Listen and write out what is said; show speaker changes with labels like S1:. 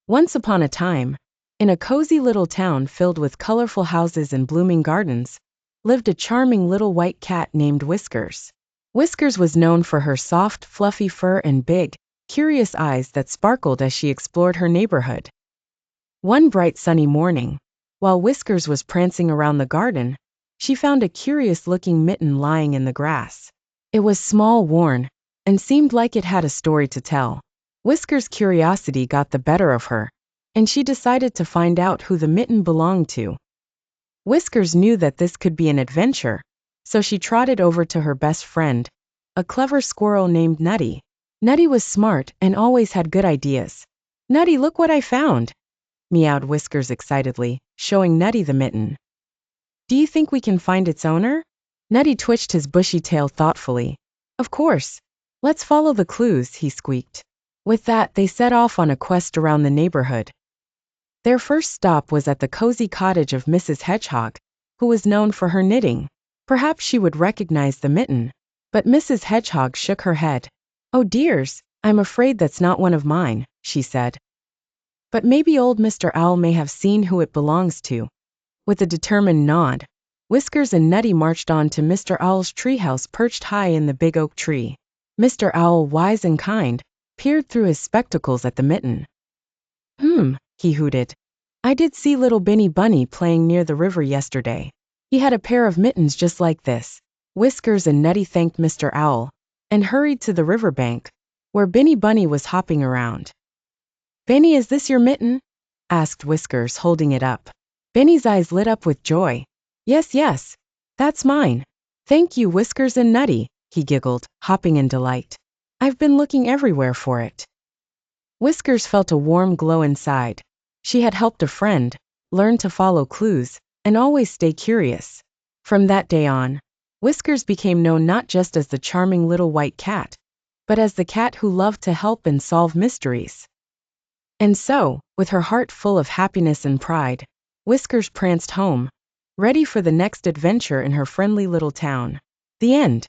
S1: Once upon a time, in a cozy little town filled with colorful houses and blooming gardens, lived a charming little white cat named Whiskers. Whiskers was known for her soft, fluffy fur and big, curious eyes that sparkled as she explored her neighborhood. One bright sunny morning, while Whiskers was prancing around the garden, she found a curious-looking mitten lying in the grass. It was small, worn, and seemed like it had a story to tell. Whiskers' curiosity got the better of her, and she decided to find out who the mitten belonged to. Whiskers knew that this could be an adventure, so she trotted over to her best friend, a clever squirrel named Nutty. Nutty was smart and always had good ideas. "Nutty, look what I found!" meowed Whiskers excitedly, showing Nutty the mitten. "Do you think we can find its owner?" Nutty twitched his bushy tail thoughtfully. "Of course. Let's follow the clues," he squeaked. With that, they set off on a quest around the neighborhood. Their first stop was at the cozy cottage of Mrs. Hedgehog, who was known for her knitting. Perhaps she would recognize the mitten, but Mrs. Hedgehog shook her head. "Oh dears, I'm afraid that's not one of mine," she said. "But maybe old Mr. Owl may have seen who it belongs to." With a determined nod, Whiskers and Nutty marched on to Mr. Owl's treehouse perched high in the big oak tree. Mr. Owl, wise and kind, peered through his spectacles at the mitten. He hooted. "I did see little Binny Bunny playing near the river yesterday. He had a pair of mittens just like this." Whiskers and Nutty thanked Mr. Owl and hurried to the riverbank, where Binny Bunny was hopping around. "Binny, is this your mitten?" asked Whiskers, holding it up. Binny's eyes lit up with joy. Yes, that's mine. Thank you, Whiskers and Nutty," he giggled, hopping in delight. "I've been looking everywhere for it." Whiskers felt a warm glow inside. She had helped a friend, learned to follow clues, and always stay curious. From that day on, Whiskers became known not just as the charming little white cat, but as the cat who loved to help and solve mysteries. And so, with her heart full of happiness and pride, Whiskers pranced home, ready for the next adventure in her friendly little town. The end.